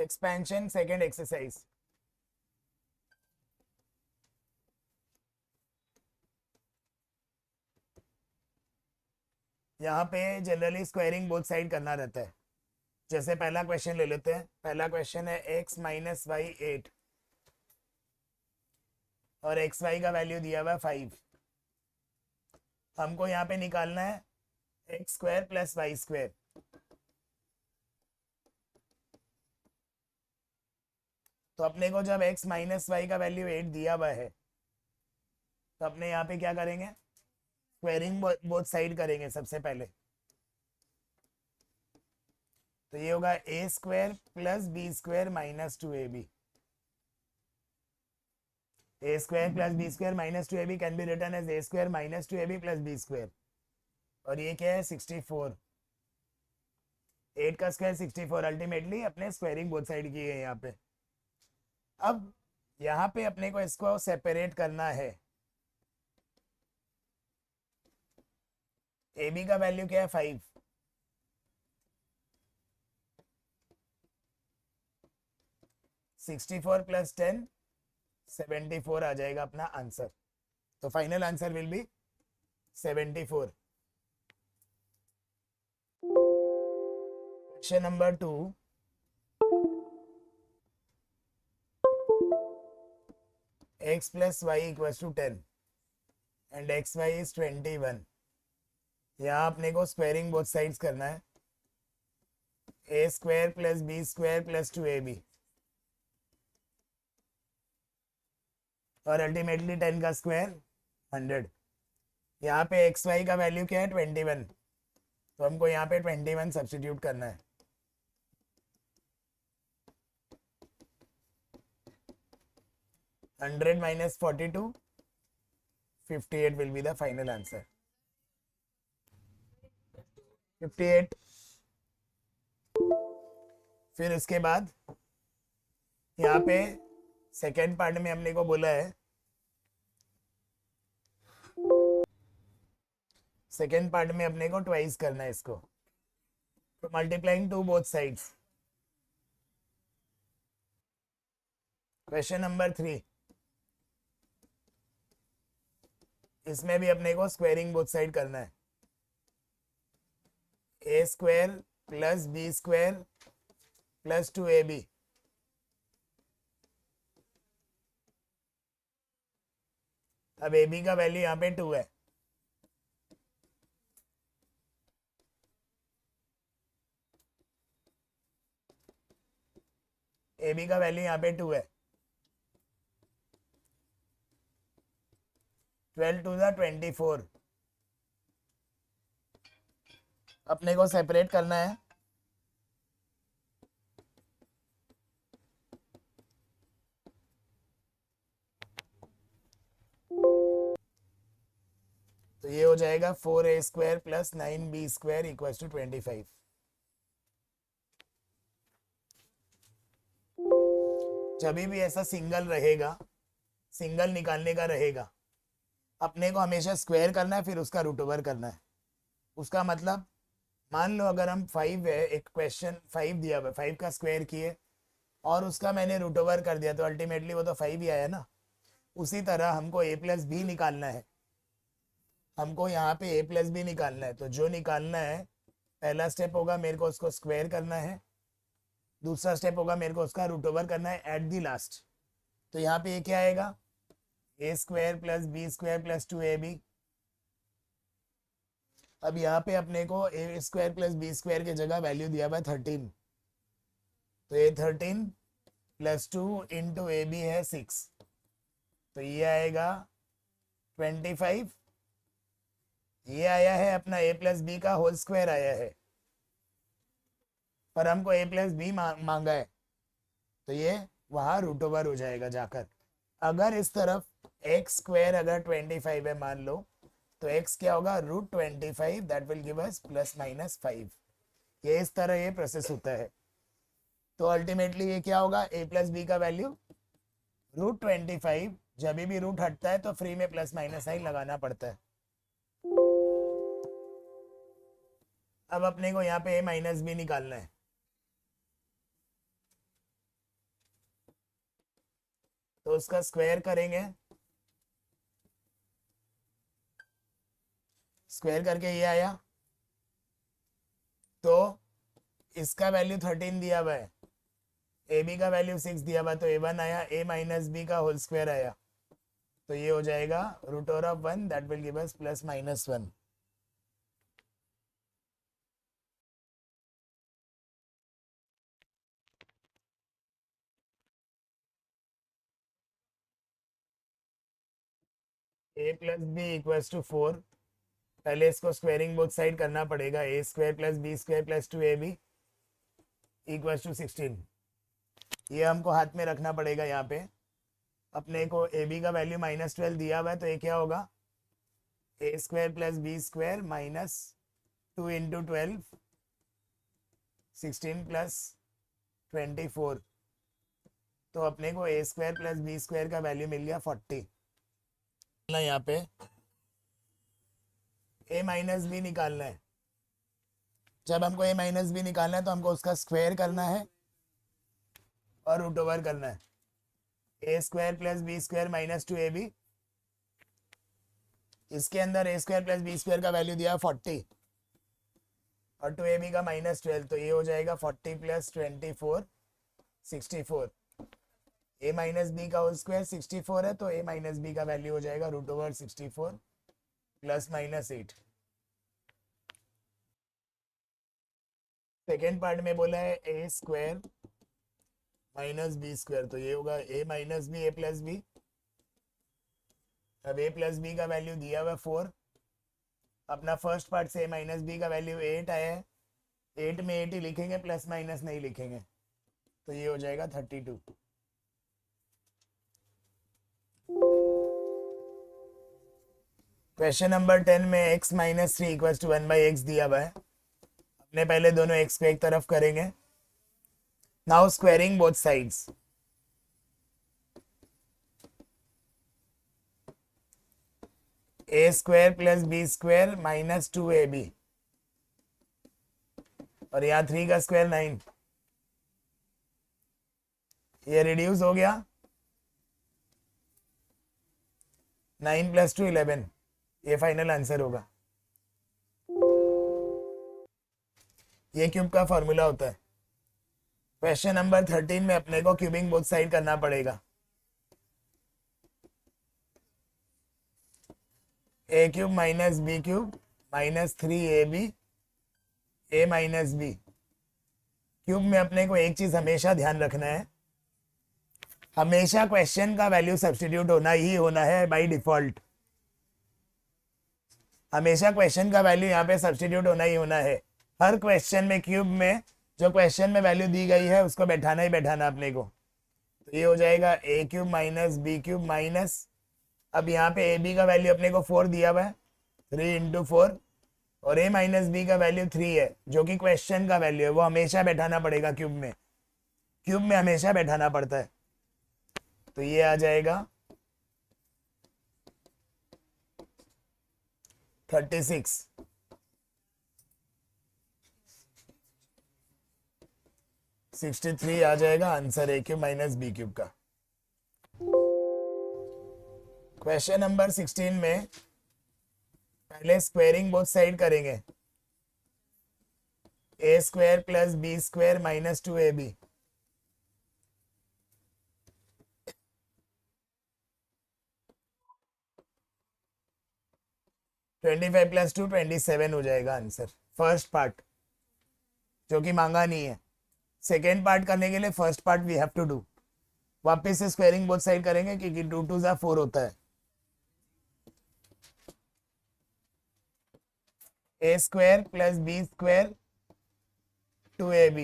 Expansion second exercise. यहाँ पे generally squaring both side करना रहता है। जैसे पहला क्वेश्चन ले लेते हैं। पहला क्वेश्चन है x माइनस वाई 8 और एक्स वाई का वैल्यू दिया हुआ है 5। हमको यहाँ पे निकालना है x square plus y square. तो अपने को जब x माइनस वाई का वैल्यू 8 दिया हुआ है तो अपने यहाँ पे क्या करेंगे, स्क्वायरिंग बोथ साइड करेंगे सबसे पहले। तो ये होगा a square plus b square minus 2ab। A square plus b square minus 2ab can be written as a square minus 2ab plus b square. और ये क्या है 64। 8 का स्क्वायर 64। अल्टीमेटली अपने स्क्वायरिंग बोथ साइड की है यहाँ पे। अब यहाँ पे अपने को इसको सेपरेट करना है। ए बी का वैल्यू क्या है 5। 64 प्लस 10 74 आ जाएगा अपना आंसर। तो final answer will be 74। Question number 2। x plus y equal to 10 and x y is 21। यहाँ अपने को स्क्वायरिंग बोथ साइड्स करना है। A square plus b square plus 2ab और अल्टीमेटली 10 का स्क्वायर 100। यहाँ पे एक्स वाई का वैल्यू क्या है 21। तो हमको यहाँ पे 21 सब्स्टिट्यूट करना है। Hundred minus 42 58 will be the final answer. 58। फिर उसके बाद यहाँ पे सेकेंड पार्ट में हमने को बोला है, सेकेंड पार्ट में अपने को ट्वाइस करना है इसको। तो multiplying to both sides. Question number 3। इसमें भी अपने को स्क्वायरिंग बोथ साइड करना है। A square plus b square plus 2ab। अब ab का वैल्यू यहाँ पे 2 है। ab का वैल्यू यहाँ पे 2 है। 12 टू द 24। अपने को सेपरेट करना है। तो ये हो जाएगा 4a square plus 9b square equal to 25। जब भी ऐसा सिंगल रहेगा, सिंगल निकालने का रहेगा, अपने को हमेशा स्क्वायर करना है फिर उसका रूट ओवर करना है। उसका मतलब मान लो अगर हम 5 है, एक क्वेश्चन 5 दिया हुआ, 5 का स्क्वायर किए और उसका मैंने रूट ओवर कर दिया तो अल्टीमेटली वो तो 5 ही आया ना। उसी तरह हमको a प्लस बी निकालना है। हमको यहाँ पे a प्लस बी निकालना है। तो जो निकालना है, पहला स्टेप होगा मेरे को उसको स्क्वायर करना है। दूसरा स्टेप होगा मेरे को उसका रूट ओवर करना है एट दी लास्ट। तो यहाँ पे ये क्या आएगा, a square plus b square plus 2ab। अब यहाँ पे अपने को a square plus b square की जगह वैल्यू दिया हुआ है 13। तो ये 13 प्लस 2 इंटू ए बी है 6। तो ये आएगा 25। ये आया है अपना a प्लस बी का होल स्क्वायर आया है, पर हमको a प्लस बी मांगा है। तो ये वहाँ रूट ओवर हो जाएगा जाकर। अगर इस तरफ एक्स स्क्वायर अगर 25 है मान लो, तो x क्या होगा √25। That will give us plus minus 5। ये इस तरह ये प्रोसेस होता है। तो अल्टीमेटली ये क्या होगा, a प्लस बी का वैल्यू √25। जब भी रूट हटता है तो फ्री में प्लस माइनस साइन लगाना पड़ता है। अब अपने को यहाँ पे a माइनस बी निकालना है। तो उसका स्क्वायर करेंगे, स्क्वायर करके ये आया, तो इसका वैल्यू 13 दिया हुआ है, ए बी का वैल्यू 6 दिया हुआ, तो A1 आया, a माइनस बी का होल स्क्वायर आया, तो ये हो जाएगा root over of 1, that will give us plus minus 1। a plus b equals to 4, पहले इसको स्क्वायरिंग बोथ साइड करना पड़ेगा, a square plus b square plus 2ab equals to 16। ये हमको हाथ में रखना पड़ेगा, यहाँ पे अपने को ए बी का वैल्यू -12 दिया हुआ है, तो ये क्या होगा, a square plus b square minus 2 into 12, 16 plus 24, तो अपने को a square plus b square का वैल्यू मिल गया 40। यहाँ पे ए माइनस बी निकालना है, जब हमको ए माइनस बी निकालना है तो हमको उसका स्क्वायर करना है और रूट ओवर करना है, a square plus b square minus 2ab, इसके अंदर a square plus b square का वैल्यू दिया 40 और 2ab का -12, तो ये हो जाएगा 40 प्लस 24 64, ए माइनस बी का होल स्क्वायर 64 है, तो ए माइनस बी का वैल्यू हो जाएगा root over 64 plus -8। Second part में बोला है a square minus b square, तो ये होगा a minus b a plus b. अब ए प्लस बी का वैल्यू दिया हुआ 4, अपना फर्स्ट पार्ट से ए माइनस बी का वैल्यू 8 आया है, 8 में 8 ही लिखेंगे, प्लस माइनस नहीं लिखेंगे, तो ये हो जाएगा 32। क्वेश्चन नंबर 10 में x minus 3 equal to 1/x दिया हुआ है, अपने पहले दोनों x को एक तरफ करेंगे, now squaring both sides, a square plus b square minus 2ab, और यहाँ 3 का स्क्वायर 9, ये रिड्यूस हो गया, 9 प्लस 2 11, ये फाइनल आंसर होगा। ये क्यूब का फॉर्मूला होता है। क्वेश्चन नंबर 13 में अपने को क्यूबिंग बोथ साइड करना पड़ेगा, a cube minus b cube minus 3ab a minus b. Cube में अपने को एक चीज हमेशा ध्यान रखना है, हमेशा क्वेश्चन का वैल्यू सब्स्टिट्यूट होना ही होना है बाय डिफॉल्ट, हमेशा क्वेश्चन का वैल्यू यहाँ पे सब्स्टिट्यूट होना ही होना है। हर क्वेश्चन में क्यूब में जो क्वेश्चन में वैल्यू दी गई है उसको बैठाना ही बैठाना अपने को, तो ये हो जाएगा a cube minus b cube minus, अब यहाँ पे ए बी का वैल्यू अपने को 4 दिया हुआ है, 3 इंटू 4, और ए माइनस बी का वैल्यू 3 है जो कि क्वेश्चन का वैल्यू है, वो हमेशा बैठाना पड़ेगा क्यूब में, क्यूब में हमेशा बैठाना पड़ता है, तो ये आ जाएगा 36। 63 आ जाएगा answer a cube minus b cube का। क्वेश्चन नंबर 16 में पहले स्क्वायरिंग बोथ साइड करेंगे, a square plus b square minus 2ab, twenty 5 + 2 27 हो जाएगा आंसर, फर्स्ट पार्ट जो कि मांगा नहीं है। सेकेंड पार्ट करने के लिए first part we have to do, वापस से स्क्वायरिंग बोथ साइड करेंगे क्योंकि 2 2 ज़ा 4 होता है। A square plus b square 2ab,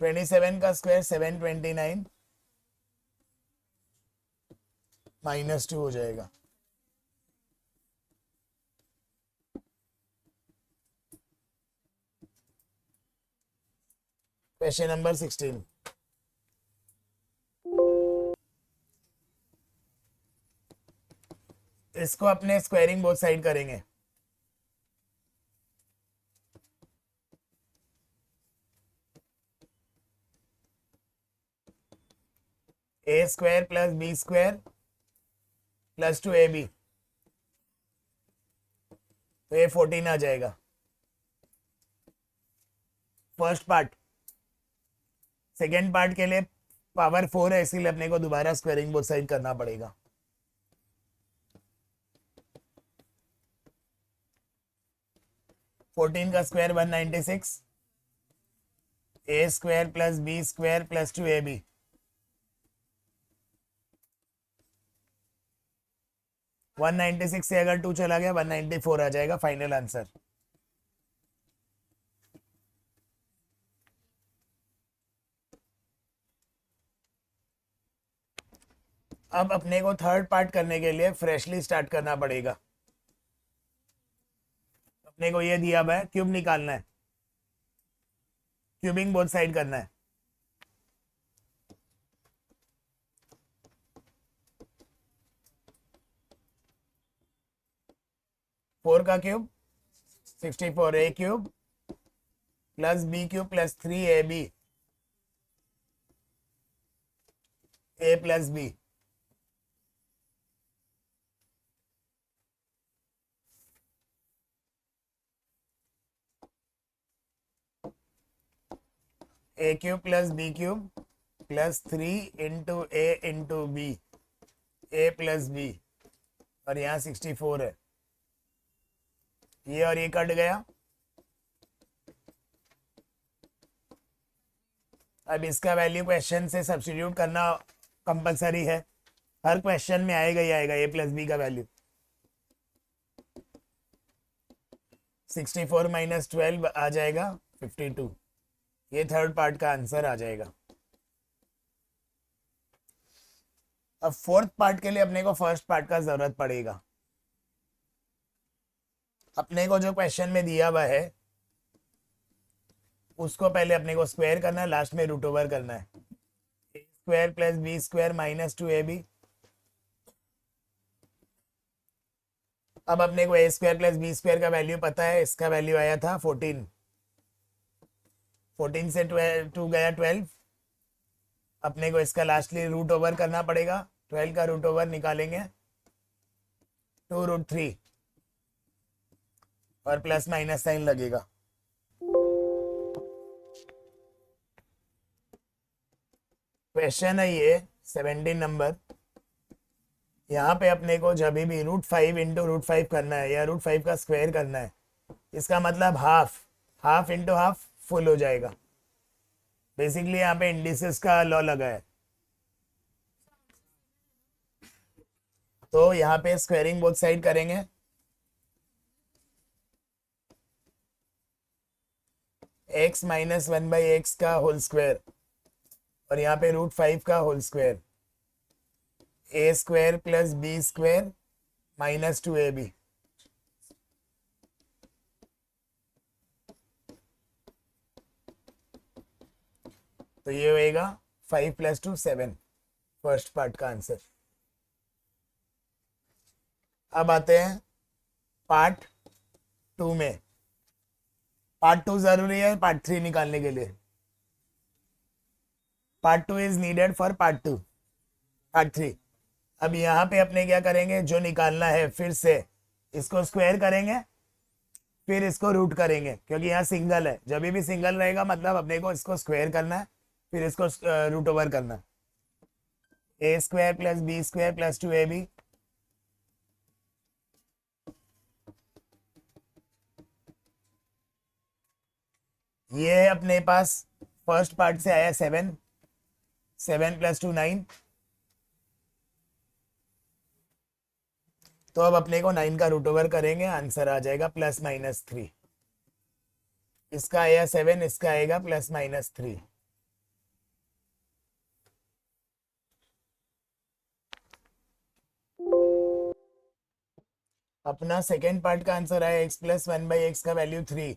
27 का स्क्वायर 729 -2 हो जाएगा। क्वेश्चन नंबर 16, इसको अपने स्क्वायरिंग बोथ साइड करेंगे, a square plus b square plus 2ab, तो ये 14 आ जाएगा फर्स्ट पार्ट। सेकेंड पार्ट के लिए पावर 4 है, इसीलिए अपने को दोबारा स्क्वायरिंग बोथ साइड करना पड़ेगा। फोर्टीन का square 196, a square plus b square plus 2ab, one 196 से अगर 2 चला गया 194 आ जाएगा फाइनल आंसर। अब अपने को थर्ड पार्ट करने के लिए फ्रेशली स्टार्ट करना पड़ेगा। अपने को ये दिया हुआ है, क्यूब निकालना है, क्यूबिंग बोथ साइड करना है। फोर का cube 64, a cube plus b cube plus 3ab, a plus b, a cube plus b cube plus 3 into a into b, a plus b, और यहाँ 64 है, ये और ये कट गया। अब इसका वैल्यू क्वेश्चन से सब्स्टिट्यूट करना कंपलसरी है, हर क्वेश्चन में आएगा ही आएगा ए प्लस बी का वैल्यू। 64 माइनस 12 आ जाएगा 52, ये थर्ड पार्ट का आंसर आ जाएगा। अब फोर्थ पार्ट के लिए अपने को फर्स्ट पार्ट का जरूरत पड़ेगा। अपने को जो क्वेश्चन में दिया हुआ है उसको पहले अपने को स्क्वायर करना है, लास्ट में रूट ओवर करना है। A square plus b square minus 2ab, अब अपने को a square plus b square का वैल्यू पता है, इसका वैल्यू आया था 14, 14 से 2 गया 12, अपने को इसका लास्टली रूट ओवर करना पड़ेगा। 12 का रूट ओवर निकालेंगे 2√3 और प्लस माइनस साइन लगेगा। क्वेश्चन है ये 17 नंबर, यहाँ पे अपने को जब भी √5 इंटू √5 करना है या √5 का स्क्वायर करना है, इसका मतलब half, half into half full हो जाएगा। बेसिकली यहाँ पे इंडिसेस का लॉ लगा है, तो यहाँ पे स्क्वायरिंग बोथ साइड करेंगे। x माइनस 1/x का होल स्क्वायर और यहाँ पे √5 का whole square, a square plus b square minus 2ab, तो ये होएगा 5 + 2 7, फर्स्ट पार्ट का आंसर। अब आते हैं पार्ट 2 में। पार्ट 2 जरूरी है पार्ट 3 निकालने के लिए। Part 2 is needed for part 2, part 3। अब यहाँ पे अपने क्या करेंगे, जो निकालना है फिर से इसको स्क्वायर करेंगे, फिर इसको रूट करेंगे, क्योंकि यहाँ सिंगल है। जब भी सिंगल रहेगा मतलब अपने को इसको स्क्वायर करना है, फिर इसको रूट ओवर करना है। A square plus b square plus 2ab, ये अपने पास फर्स्ट पार्ट से आया 7, 7 + 2 9, तो अब अपने को 9 का रूट ओवर करेंगे, आंसर आ जाएगा +-3। इसका आया 7, इसका आएगा +-3। अपना सेकेंड पार्ट का आंसर आया x + 1/x का वैल्यू 3।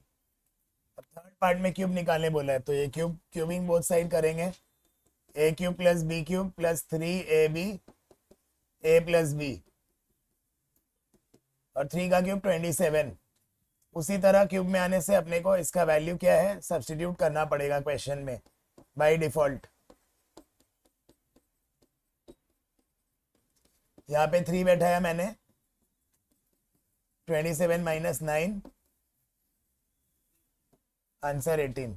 अब थर्ड पार्ट में क्यूब निकालने बोला है, तो ये क्यूबिंग बोथ साइड करेंगे। A cube plus b cube plus 3ab, a plus b, और 3 का क्यूब 27। उसी तरह क्यूब में आने से अपने को इसका वैल्यू क्या है सब्स्टिट्यूट करना पड़ेगा क्वेश्चन में बाय डिफॉल्ट। यहाँ पे 3 बैठाया मैंने, 27 - 9, आंसर 18।